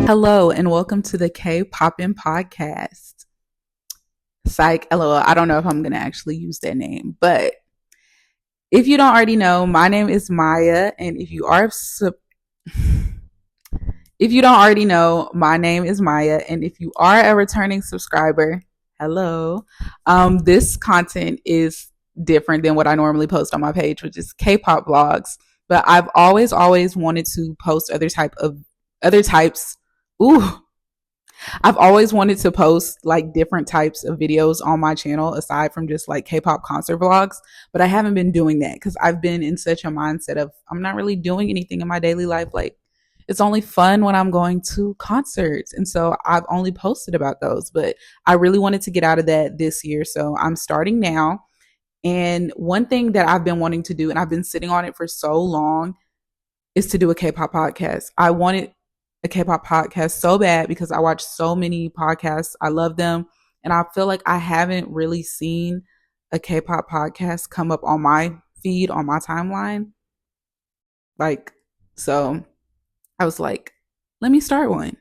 Hello and welcome to the Kpop podcast. Psych, LOL. I don't know if I'm going to actually use that name, but if you don't already know, my name is Maya, and if you don't already know, my name is Maya, and if you are a returning subscriber, hello. This content is different than what I normally post on my page, which is K-pop vlogs. But I've always wanted to post other types. Ooh, I've always wanted to post like different types of videos on my channel aside from just like K-pop concert vlogs, but I haven't been doing that because I've been in such a mindset of I'm not really doing anything in my daily life. Like it's only fun when I'm going to concerts. And so I've only posted about those, but I really wanted to get out of that this year. So I'm starting now. And one thing that I've been wanting to do, and I've been sitting on it for so long, is to do a K-pop podcast. I wanted a K-pop podcast so bad because I watch so many podcasts. I love them. And I feel like I haven't really seen a K-pop podcast come up on my feed, on my timeline. So I was like, let me start one.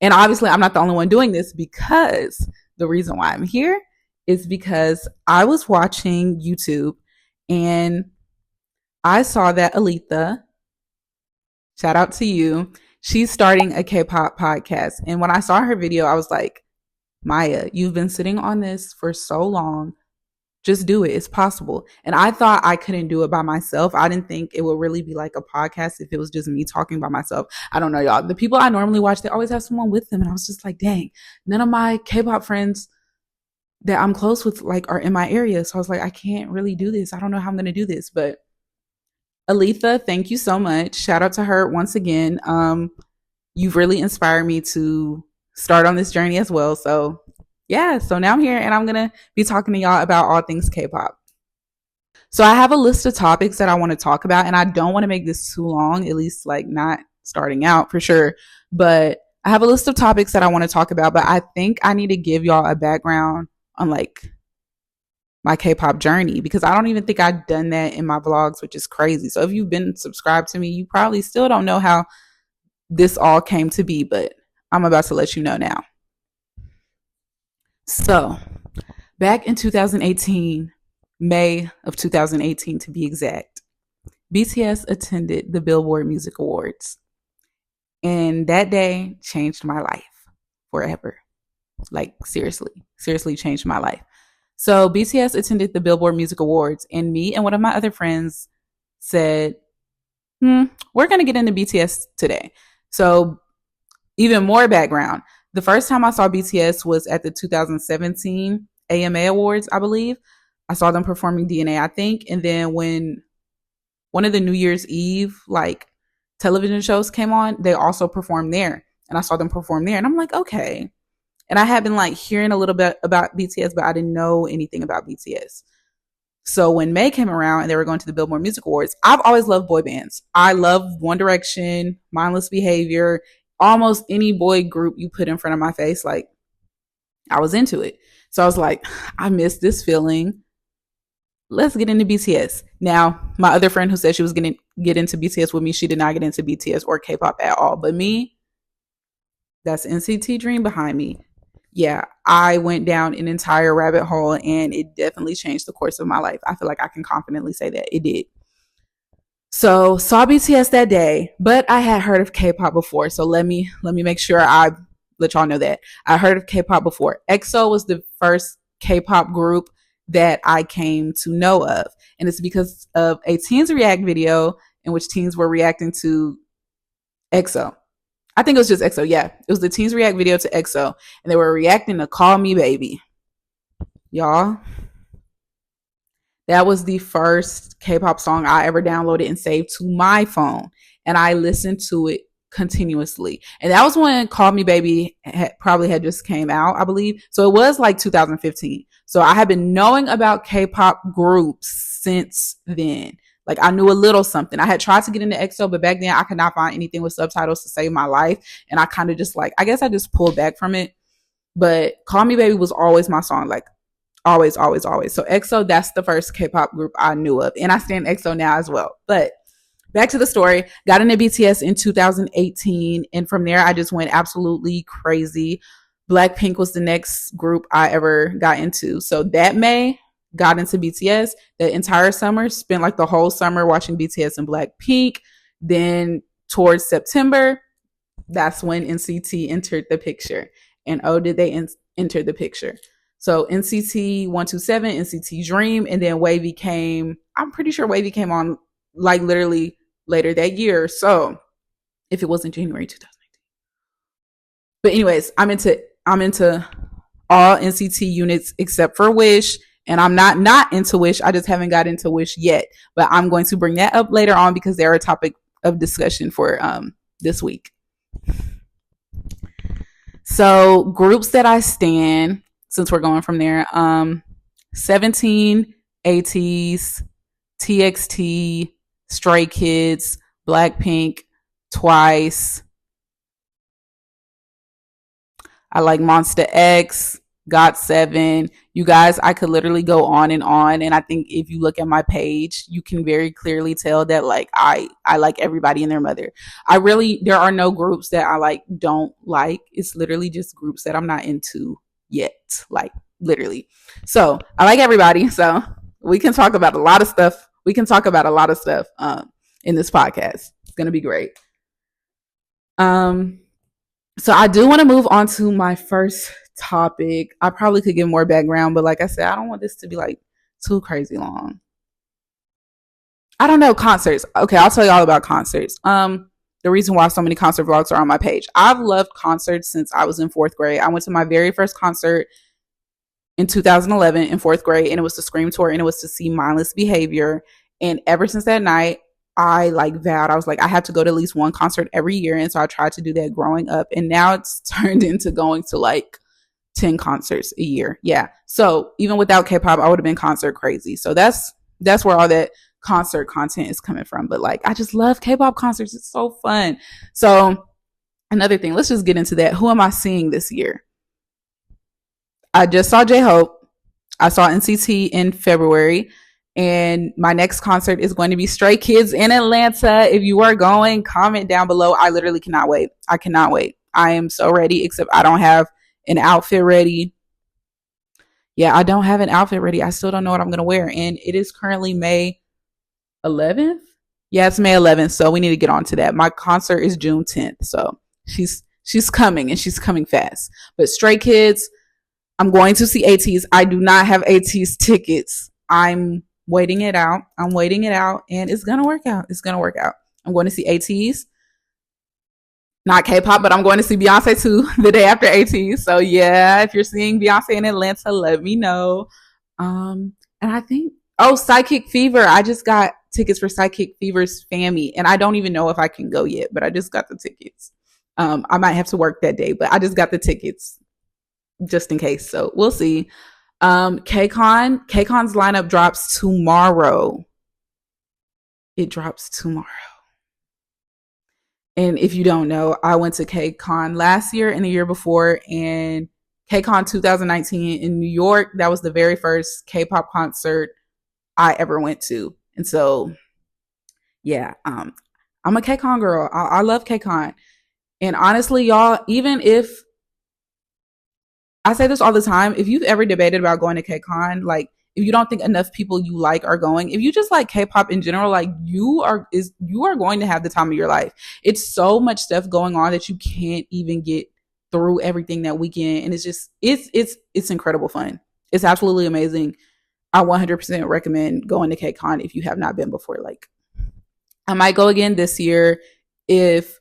And obviously I'm not the only one doing this, because the reason why I'm here is because I was watching YouTube and I saw that Aletha, shout out to you, she's starting a K-pop podcast. And when I saw her video, I was like, Maya, you've been sitting on this for so long. Just do it. It's possible. And I thought I couldn't do it by myself. I didn't think it would really be like a podcast if it was just me talking by myself. I don't know, y'all. The people I normally watch, they always have someone with them. And I was just like, dang, none of my K-pop friends that I'm close with like are in my area. So I was like, I can't really do this. I don't know how I'm going to do this. But Aletha, thank you so much. Shout out to her once again. You've really inspired me to start on this journey as well. So yeah, so now I'm here and I'm going to be talking to y'all about all things K-pop. So I have a list of topics that I want to talk about, and I don't want to make this too long, at least like not starting out for sure. But I have a list of topics that I want to talk about, but I think I need to give y'all a background on like my K-pop journey, because I don't even think I've done that in my vlogs, which is crazy. So if you've been subscribed to me, you probably still don't know how this all came to be, but I'm about to let you know now. So back in 2018, May of 2018 to be exact, BTS attended the Billboard Music Awards. And that day changed my life forever. Like seriously changed my life. So BTS attended the Billboard Music Awards, and me and one of my other friends said, we're going to get into BTS today. So even more background. The first time I saw BTS was at the 2017 AMA Awards, I believe. I saw them performing DNA, I think. And then when one of the New Year's Eve like television shows came on, they also performed there. And I saw them perform there. And I'm like, okay. And I had been like hearing a little bit about BTS, but I didn't know anything about BTS. So when May came around and they were going to the Billboard Music Awards, I've always loved boy bands. I love One Direction, Mindless Behavior, almost any boy group you put in front of my face. Like I was into it. So I was like, I miss this feeling. Let's get into BTS. Now, my other friend who said she was going to get into BTS with me, she did not get into BTS or K-pop at all. But me, that's NCT Dream behind me. Yeah, I went down an entire rabbit hole, and it definitely changed the course of my life. I feel like I can confidently say that it did. So saw BTS that day, but I had heard of K-pop before. So let me make sure I let y'all know that I heard of K-pop before. EXO was the first K-pop group that I came to know of, and it's because of a Teens React video in which teens were reacting to EXO. I think it was just EXO. Yeah, it was the Teens React video to EXO, and they were reacting to Call Me Baby. Y'all, that was the first K-pop song I ever downloaded and saved to my phone, and I listened to it continuously. And that was when Call Me Baby probably had just came out, I believe. So it was like 2015. So I had been knowing about K-pop groups since then. Like I knew a little something. I had tried to get into EXO, but back then I could not find anything with subtitles to save my life. And I kind of just like, I guess I just pulled back from it. But Call Me Baby was always my song. Like always. So EXO, that's the first K-pop group I knew of. And I stand EXO now as well. But back to the story. Got into BTS in 2018, and from there I just went absolutely crazy. Blackpink was the next group I ever got into. So that May, got into BTS. The entire summer, spent like the whole summer watching BTS and Blackpink. Then towards September, that's when NCT entered the picture. And oh, did they enter the picture? So NCT 127, NCT Dream, and then Wavy came. I'm pretty sure Wavy came on like literally later that year. So if it wasn't January 2019. But anyways, I'm into all NCT units except for Wish. And I'm not into Wish. I just haven't got into Wish yet. But I'm going to bring that up later on because they're a topic of discussion for this week. So groups that I stan, since we're going from there, 17, ATEEZ, TXT, Stray Kids, Blackpink, Twice. I like Monsta X, GOT7. You guys, I could literally go on. And I think if you look at my page, you can very clearly tell that like I like everybody and their mother. There are no groups that I like don't like. It's literally just groups that I'm not into yet. Like literally. So I like everybody. So we can talk about a lot of stuff. In this podcast. It's gonna be great. So I do want to move on to my first topic. I probably could give more background, but like I said, I don't want this to be like too crazy long. I don't know, concerts. Okay, I'll tell you all about concerts. The reason why so many concert vlogs are on my page. I've loved concerts since I was in 4th grade. I went to my very first concert in 2011 in 4th grade, and it was the Scream Tour, and it was to see Mindless Behavior. And ever since that night, I like vowed, I was like, I have to go to at least one concert every year. And so I tried to do that growing up. And now it's turned into going to like 10 concerts a year. Yeah. So even without K-pop, I would have been concert crazy. So that's where all that concert content is coming from. But like, I just love K-pop concerts. It's so fun. So another thing, let's just get into that. Who am I seeing this year? I just saw J-Hope. I saw NCT in February. And my next concert is going to be Stray Kids in Atlanta. If you are going, comment down below. I literally cannot wait. I cannot wait. I am so ready, except I don't have an outfit ready. Yeah, I don't have an outfit ready. I still don't know what I'm going to wear. And it is currently May 11th. Yeah, it's May 11th. So we need to get on to that. My concert is June 10th. So she's coming, and she's coming fast. But Stray Kids, I'm going to see ATEEZ. I do not have ATEEZ tickets. I'm waiting it out, and it's gonna work out. I'm going to see ATEEZ, not K-pop, but I'm going to see Beyonce too the day after ATEEZ. So yeah, if you're seeing Beyonce in Atlanta, let me know. And I think Psychic Fever. I just got tickets for Psychic Fever's FAMI, and I don't even know if I can go yet, but I just got the tickets. I might have to work that day, but I just got the tickets just in case. So we'll see. KCON's lineup drops tomorrow. It drops tomorrow. And if you don't know, I went to KCON last year and the year before, and KCON 2019 in New York. That was the very first K-pop concert I ever went to. And so, yeah, I'm a KCON girl. I love KCON. And honestly, y'all, even if I say this all the time, if you've ever debated about going to KCON, like if you don't think enough people you like are going, if you just like K-pop in general, like you are going to have the time of your life. It's so much stuff going on that you can't even get through everything that weekend, and it's incredible fun. It's absolutely amazing. I 100% recommend going to KCON if you have not been before. Like, I might go again this year if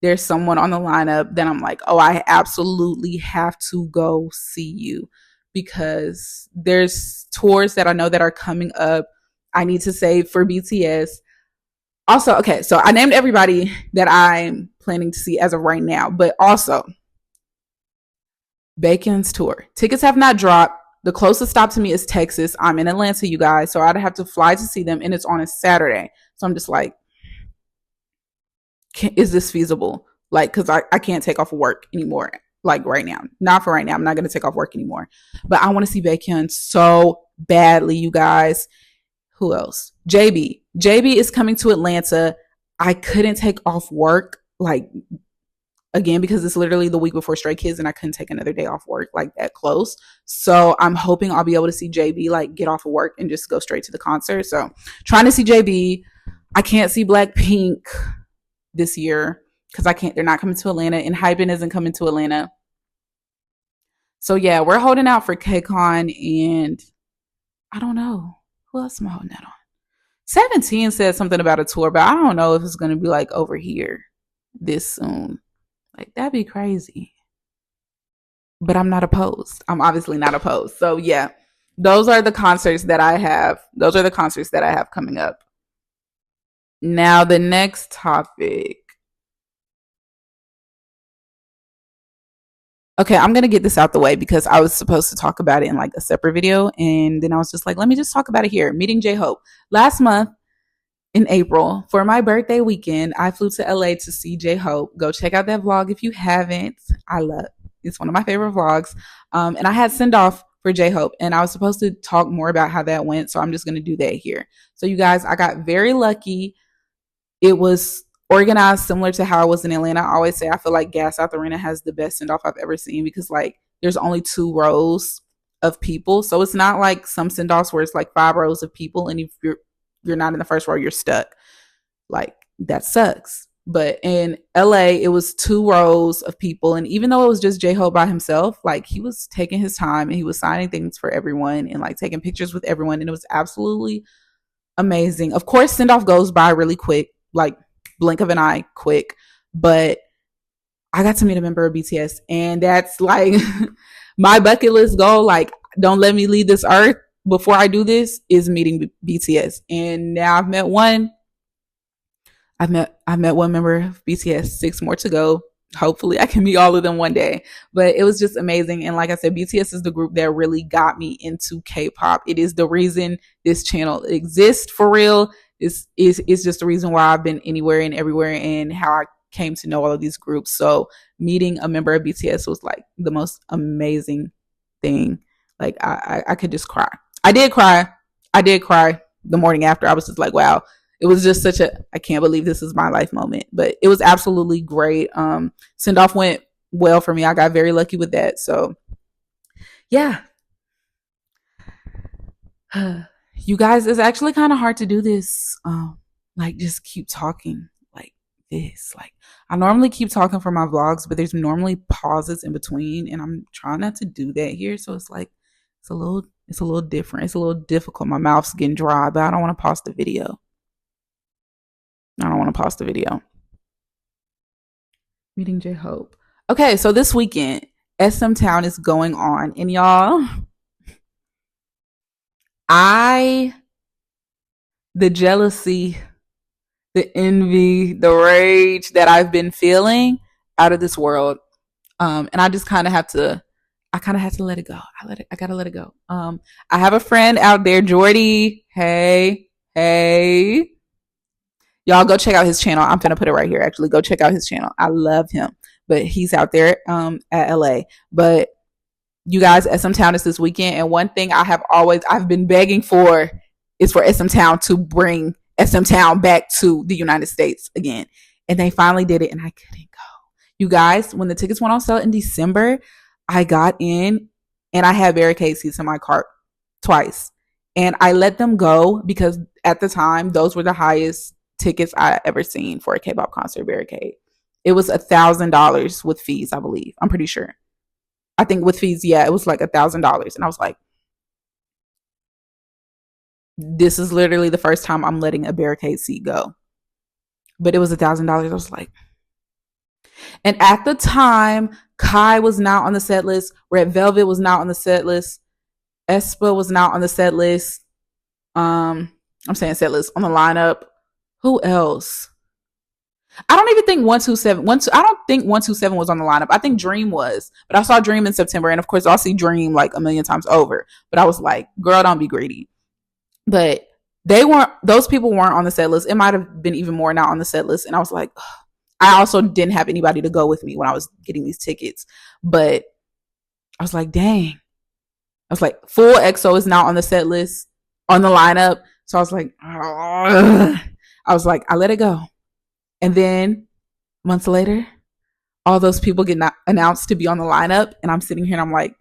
there's someone on the lineup, then I'm like, oh, I absolutely have to go see you, because there's tours that I know that are coming up. I need to save for BTS. Also, okay, so I named everybody that I'm planning to see as of right now, but also Baekhyun's tour. Tickets have not dropped. The closest stop to me is Texas. I'm in Atlanta, you guys, so I'd have to fly to see them, and it's on a Saturday. So I'm just like, is this feasible? Like, because I can't take off work anymore. Like right now. Not for right now. I'm not going to take off work anymore. But I want to see Baekhyun so badly, you guys. Who else? JB. JB is coming to Atlanta. I couldn't take off work, like, again, because it's literally the week before Stray Kids and I couldn't take another day off work like that close. So I'm hoping I'll be able to see JB, like, get off of work and just go straight to the concert. So trying to see JB. I can't see Blackpink this year because they're not coming to Atlanta, and Hyben isn't coming to Atlanta. So yeah, we're holding out for KCON, and I don't know. Who else am I holding out on? 17 said something about a tour, but I don't know if it's going to be like over here this soon. Like, that'd be crazy. But I'm not opposed. I'm obviously not opposed. So yeah, those are the concerts that I have. Those are the concerts that I have coming up. Now the next topic. Okay, I'm going to get this out the way because I was supposed to talk about it in like a separate video. And then I was just like, let me just talk about it here. Meeting J-Hope. Last month in April, for my birthday weekend, I flew to LA to see J-Hope. Go check out that vlog if you haven't. It's one of my favorite vlogs. And I had send off for J-Hope, and I was supposed to talk more about how that went. So I'm just going to do that here. So you guys, I got very lucky. It was organized similar to how I was in Atlanta. I always say I feel like Gas South Arena has the best send off I've ever seen because like there's only 2 rows of people. So it's not like some send offs where it's like 5 rows of people, and if you're not in the first row, you're stuck. Like, that sucks. But in LA, it was 2 rows of people, and even though it was just J-Hope by himself, like, he was taking his time and he was signing things for everyone and like taking pictures with everyone, and it was absolutely amazing. Of course, send off goes by really quick, like blink of an eye quick, but I got to meet a member of BTS, and that's like my bucket list goal. Like, don't let me leave this earth before I do this, is meeting BTS. And now I've met one. I've met one member of BTS, 6 more to go. Hopefully I can meet all of them one day. But it was just amazing. And like I said, BTS is the group that really got me into K-pop. It is the reason this channel exists for real. It's just the reason why I've been anywhere and everywhere, and how I came to know all of these groups. So meeting a member of BTS was like the most amazing thing. Like, I could just cry. I did cry the morning after. I was just like, wow. It was just I can't believe this is my life moment. But it was absolutely great. Send off went well for me. I got very lucky with that. So yeah. You guys, it's actually kind of hard to do this. Like, just keep talking like this. Like, I normally keep talking for my vlogs, but there's normally pauses in between, and I'm trying not to do that here. So it's like, it's a little different. It's a little difficult. My mouth's getting dry, but I don't want to pause the video. Meeting J-Hope. Okay, so this weekend, SMTOWN is going on, and y'all, the jealousy, the envy, the rage that I've been feeling, out of this world. And I just kind of have to let it go. I gotta let it go. I have a friend out there, Jordy. Hey. Y'all go check out his channel. I'm gonna put it right here. Actually, go check out his channel. I love him. But he's out there at LA. But you guys, SMTOWN is this weekend, and one thing I've been begging for is for SMTOWN to bring SMTOWN back to the United States again. And they finally did it, and I couldn't go. You guys, when the tickets went on sale in December, I got in and I had barricade seats in my cart twice. And I let them go because at the time, those were the highest tickets I ever seen for a K-pop concert barricade. It was $1,000 with fees, I believe. I'm pretty sure. I think with fees, yeah, it was like $1,000. And I was like, this is literally the first time I'm letting a barricade seat go. But it was $1,000. I was like, and at the time, Kai was not on the set list. Red Velvet was not on the set list. aespa was not on the set list. I'm saying set list, on the lineup. Who else? I don't even think 127. I don't think 127 was on the lineup. I think Dream was, but I saw Dream in September, and of course I'll see Dream like a million times over. But I was like, girl, don't be greedy. But those people weren't on the set list. It might have been even more not on the set list. And I was like, ugh. I also didn't have anybody to go with me when I was getting these tickets. But I was like, dang. I was like, full EXO is now on the set list, on the lineup. So I was like, ugh. I was like, I let it go. And then months later, all those people get announced to be on the lineup. And I'm sitting here and I'm like,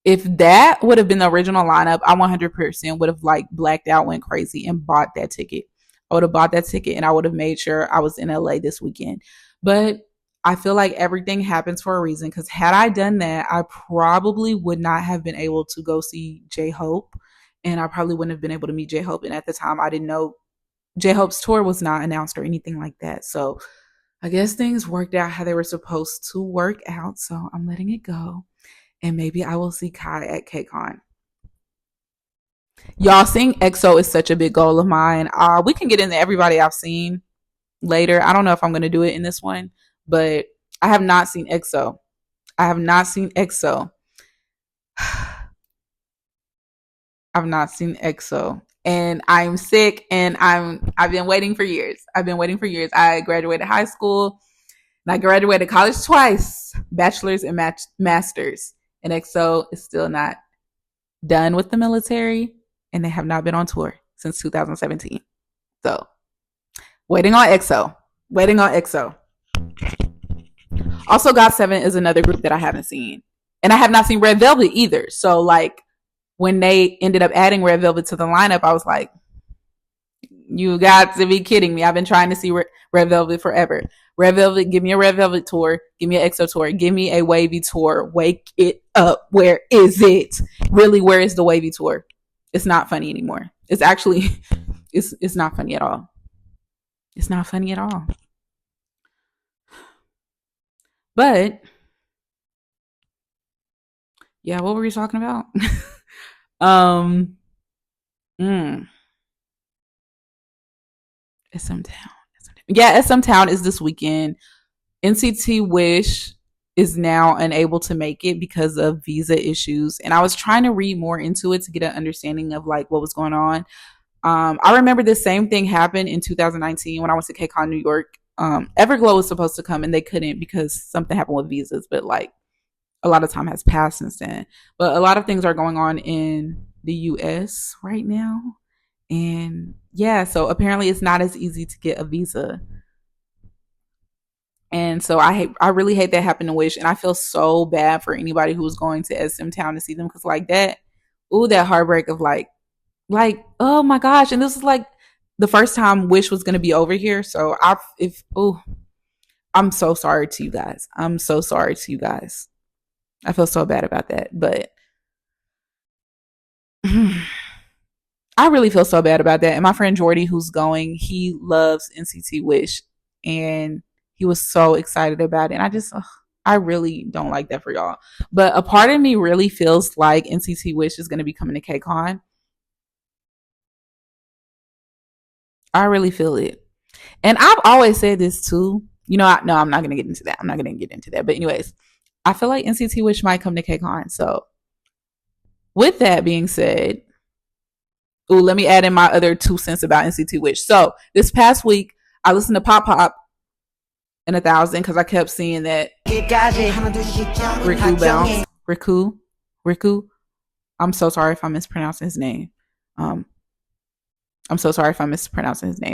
if that would have been the original lineup, I 100% would have like blacked out, went crazy, and bought that ticket. I would have bought that ticket and I would have made sure I was in LA this weekend. But I feel like everything happens for a reason, because had I done that, I probably would not have been able to go see J Hope. And I probably wouldn't have been able to meet J Hope. And at the time, I didn't know J Hope's tour was not announced or anything like that. So I guess things worked out how they were supposed to work out. So I'm letting it go. And maybe I will see Kai at KCON. Y'all, seeing EXO is such a big goal of mine. We can get into everybody I've seen later. I don't know if I'm going to do it in this one, but I have not seen EXO. I have not seen EXO. I've not seen EXO. And I'm sick, and I've been waiting for years. I graduated high school and I graduated college twice, bachelor's and master's. And EXO is still not done with the military, and they have not been on tour since 2017. So, waiting on EXO. Also, GOT7 is another group that I haven't seen. And I have not seen Red Velvet either. So, like, when they ended up adding Red Velvet to the lineup, I was like, you got to be kidding me. I've been trying to see Red Velvet forever. Red Velvet, give me a Red Velvet tour. Give me an EXO tour. Give me a Wavy tour. Wake it up. Where is it? Really, where is the Wavy tour? It's not funny anymore. It's actually, it's not funny at all. It's not funny at all. But, yeah, what were we talking about? um, SMTOWN. Yeah, SMTOWN is this weekend. NCT Wish is now unable to make it because of visa issues. And I was trying to read more into it to get an understanding of like what was going on. I remember the same thing happened in 2019 when I went to KCON New York. Everglow was supposed to come and they couldn't because something happened with visas, but like a lot of time has passed since then. But a lot of things are going on in the US right now. And yeah, so apparently it's not as easy to get a visa. And so I really hate that happened to Wish, and I feel so bad for anybody who was going to SMTOWN to see them, because like that, that heartbreak of like, oh my gosh, and this is like the first time Wish was gonna be over here. So I'm so sorry to you guys. I feel so bad about that, but I really feel so bad about that. And my friend Jordy, who's going, he loves NCT Wish, and he was so excited about it. And I really don't like that for y'all. But a part of me really feels like NCT Wish is going to be coming to KCON. I really feel it. And I've always said this too. No, I'm not going to get into that. But anyways, I feel like NCT Wish might come to KCON. So with that being said, let me add in my other 2 cents about NCT Wish. So this past week, I listened to Pop Pop and 1,000 because I kept seeing that Riku bounce. Riku. I'm so sorry if I'm mispronouncing his name.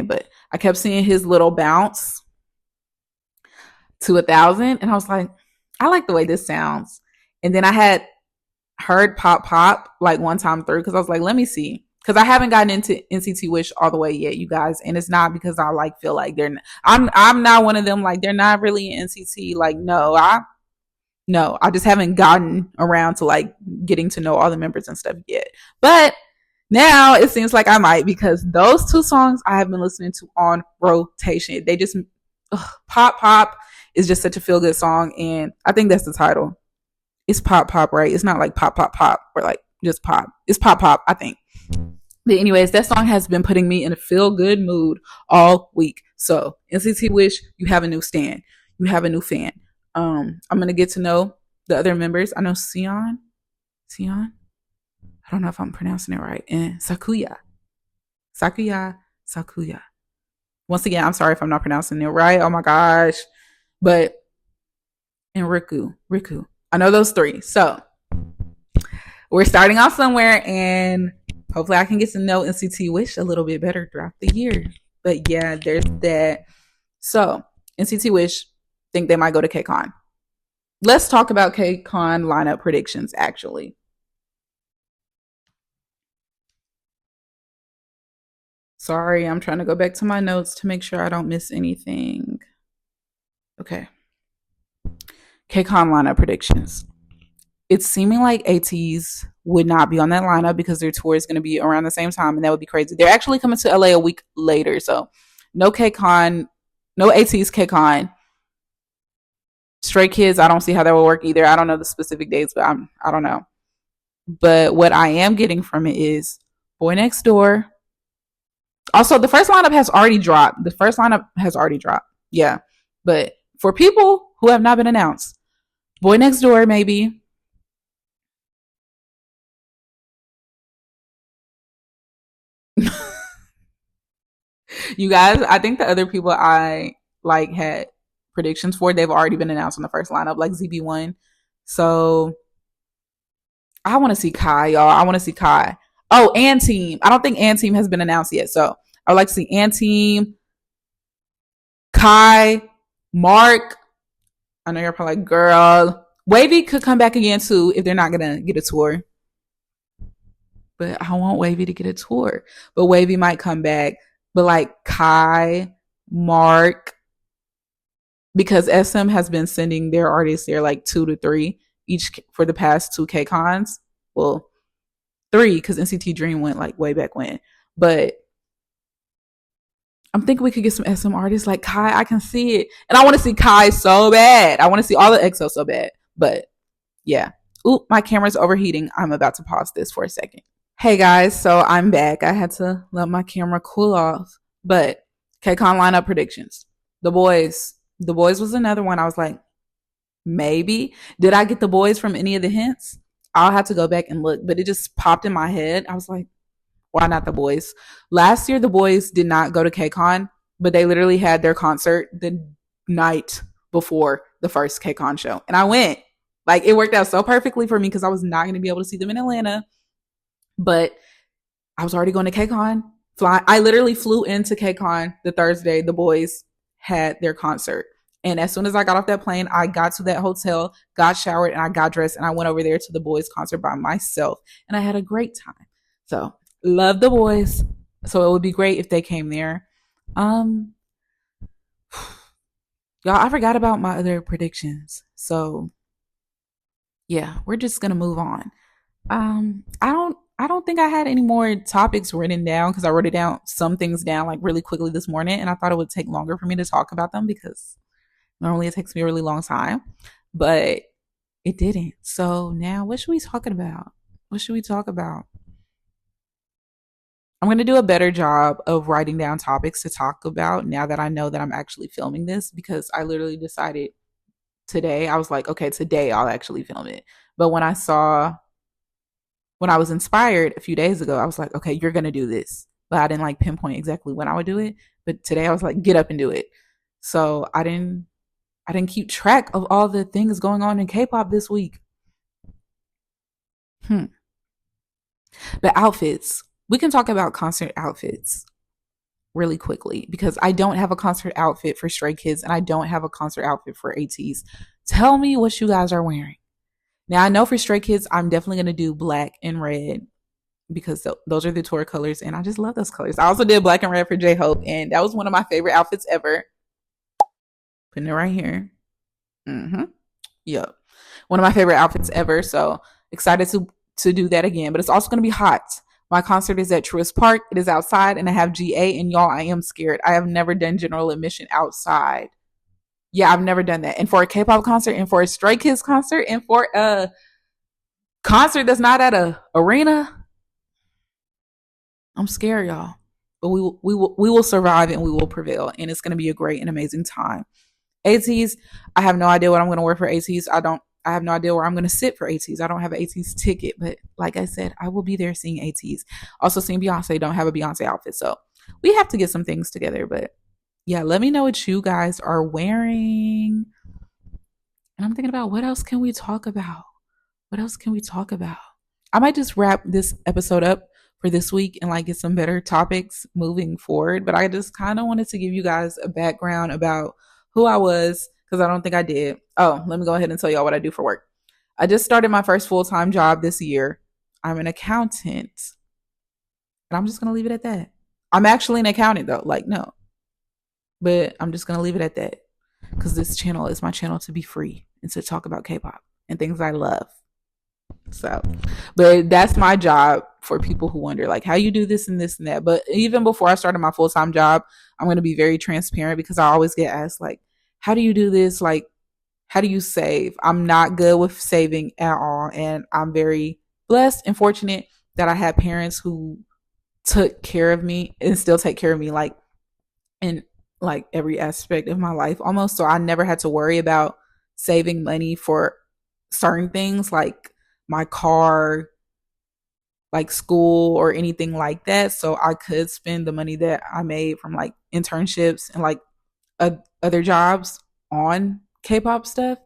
But I kept seeing his little bounce to 1,000, and I was like, I like the way this sounds. And then I had heard Pop Pop like one time through because I was like, let me see. Because I haven't gotten into NCT Wish all the way yet, you guys. And it's not because I like feel like they're I'm not one of them like they're not really in NCT. Like, no, I just haven't gotten around to like getting to know all the members and stuff yet. But now it seems like I might, because those 2 songs I have been listening to on rotation. They just Pop Pop is just such a feel good song, and I think that's the title. It's Pop Pop, right? It's not like Pop Pop Pop or like just pop. It's Pop Pop, I think. But anyways, that song has been putting me in a feel-good mood all week. So NCT Wish, you have a new stand. You have a new fan. I'm going to get to know the other members. I know Sion. I don't know if I'm pronouncing it right. And Sakuya. Once again, I'm sorry if I'm not pronouncing it right. Oh my gosh. But, and Riku. I know those 3. So we're starting off somewhere, and hopefully I can get to know NCT Wish a little bit better throughout the year. But yeah, there's that. So NCT Wish think they might go to KCON. Let's talk about KCON lineup predictions, actually. Sorry, I'm trying to go back to my notes to make sure I don't miss anything. Okay. KCON lineup predictions. It's seeming like ATEEZ would not be on that lineup because their tour is going to be around the same time, and that would be crazy. They're actually coming to LA a week later, so no KCON, no ATEEZ KCON. Stray Kids, I don't see how that will work either. I don't know the specific dates, but I don't know. But what I am getting from it is Boy Next Door. Also, the first lineup has already dropped. The first lineup has already dropped. Yeah. But for people who have not been announced, Boy Next Door, maybe. You guys, I think the other people I like had predictions for, they've already been announced on the first lineup, like ZB1. So I want to see Kai, y'all. I want to see Kai. Oh, and Team. I don't think and Team has been announced yet. So I would like to see and Team, Kai, Mark. I know you're probably like, girl. Wavy could come back again too if they're not gonna get a tour. But I want Wavy to get a tour. But Wavy might come back. But like Kai, Mark, because SM has been sending their artists there like 2 to 3 each for the past 2 KCONs. Well, 3 because NCT Dream went like way back when. But I'm thinking we could get some SM artists like Kai. I can see it. And I want to see Kai so bad. I want to see all the EXO so bad. But yeah. Oop, my camera's overheating. I'm about to pause this for a second. Hey guys, so I'm back. I had to let my camera cool off. But KCON lineup predictions. The Boys. The Boys was another one. I was like, maybe. Did I get The Boys from any of the hints? I'll have to go back and look. But it just popped in my head. I was like, why not The Boys? Last year, The Boys did not go to KCON, but they literally had their concert the night before the first KCON show. And I went. Like, it worked out so perfectly for me because I was not going to be able to see them in Atlanta. But I was already going to KCON. I literally flew into KCON the Thursday The Boys had their concert. And as soon as I got off that plane, I got to that hotel, got showered, and I got dressed, and I went over there to The Boys concert by myself. And I had a great time. So, love The Boys. So, it would be great if they came there. Y'all, I forgot about my other predictions. So, yeah, we're just going to move on. I don't think I had any more topics written down because I wrote it down, some things down like really quickly this morning, and I thought it would take longer for me to talk about them because normally it takes me a really long time, but it didn't. So now what should we talk about? What should we talk about? I'm going to do a better job of writing down topics to talk about now that I know that I'm actually filming this because I literally decided today, I was like, okay, today I'll actually film it. But when I was inspired a few days ago, I was like, okay, you're going to do this. But I didn't like pinpoint exactly when I would do it. But today I was like, get up and do it. So I didn't keep track of all the things going on in K-pop this week. But outfits. We can talk about concert outfits really quickly because I don't have a concert outfit for Stray Kids and I don't have a concert outfit for ATEEZ. Tell me what you guys are wearing. Now, I know for Stray Kids, I'm definitely going to do black and red because those are the tour colors, and I just love those colors. I also did black and red for J-Hope, and that was one of my favorite outfits ever. Putting it right here. Yep. One of my favorite outfits ever, so excited to do that again. But it's also going to be hot. My concert is at Truist Park. It is outside, and I have GA, and y'all, I am scared. I have never done general admission outside. Yeah, I've never done that. And for a K-pop concert, and for a Stray Kids concert, and for a concert that's not at a arena, I'm scared, y'all. But we will survive and we will prevail, and it's going to be a great and amazing time. ATEEZ, I have no idea what I'm going to wear for ATEEZ. I have no idea where I'm going to sit for ATEEZ. I don't have an ATEEZ ticket, but like I said, I will be there seeing ATEEZ. Also seeing Beyonce, don't have a Beyonce outfit, so we have to get some things together, but yeah, let me know what you guys are wearing. And I'm thinking about what else can we talk about? What else can we talk about? I might just wrap this episode up for this week and like get some better topics moving forward. But I just kind of wanted to give you guys a background about who I was because I don't think I did. Oh, let me go ahead and tell y'all what I do for work. I just started my first full-time job this year. I'm an accountant. And I'm just going to leave it at that. I'm actually an accountant though. Like, no. But I'm just going to leave it at that because this channel is my channel to be free and to talk about K-pop and things I love. So, but that's my job for people who wonder like how you do this and this and that. But even before I started my full-time job, I'm going to be very transparent because I always get asked like, how do you do this? Like, how do you save? I'm not good with saving at all. And I'm very blessed and fortunate that I had parents who took care of me and still take care of me like in like every aspect of my life almost. So I never had to worry about saving money for certain things like my car, like school or anything like that. So I could spend the money that I made from like internships and like other jobs on K-pop stuff.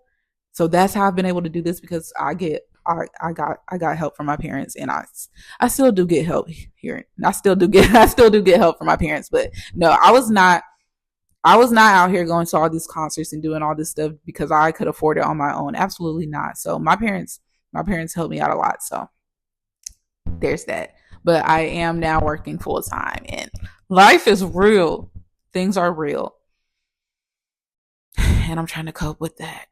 So that's how I've been able to do this because I got help from my parents and I still do get help here. I still do get help from my parents, but no, I was not out here going to all these concerts and doing all this stuff because I could afford it on my own. Absolutely not. So my parents helped me out a lot. So there's that. But I am now working full time and life is real. Things are real. And I'm trying to cope with that.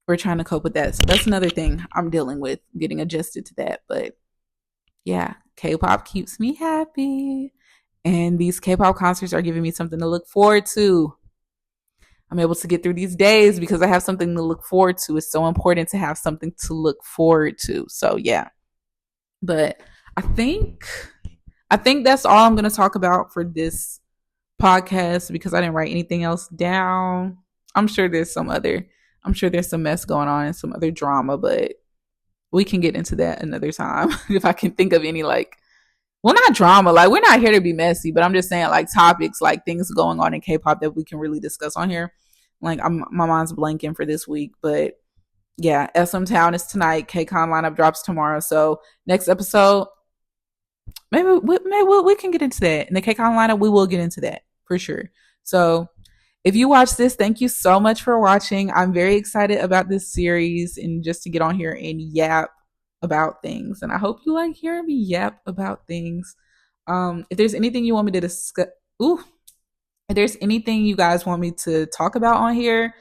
We're trying to cope with that. So that's another thing I'm dealing with, getting adjusted to that. But yeah, K-pop keeps me happy. And these K-pop concerts are giving me something to look forward to. I'm able to get through these days because I have something to look forward to. It's so important to have something to look forward to. So yeah. But I think that's all I'm going to talk about for this podcast because I didn't write anything else down. I'm sure there's some mess going on and some other drama, but we can get into that another time if I can think of any like, well, not drama. Like we're not here to be messy, but I'm just saying like topics, like things going on in K-pop that we can really discuss on here. Like my mind's blanking for this week, but yeah, SMTOWN is tonight. KCON lineup drops tomorrow. So next episode, maybe we can get into that. In the KCON lineup, we will get into that for sure. So if you watch this, thank you so much for watching. I'm very excited about this series and just to get on here and yap about things. And I hope you like hearing me yap about things. If there's anything you want me to discuss, if there's anything you guys want me to talk about on here,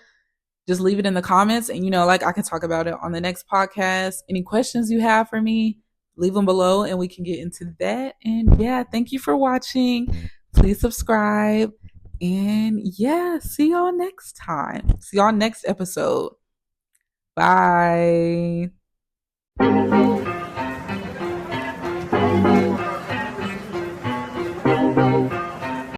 just leave it in the comments. And, like I can talk about it on the next podcast. Any questions you have for me, leave them below and we can get into that. And yeah, thank you for watching. Please subscribe. And yeah, see y'all next time. See y'all next episode. Bye.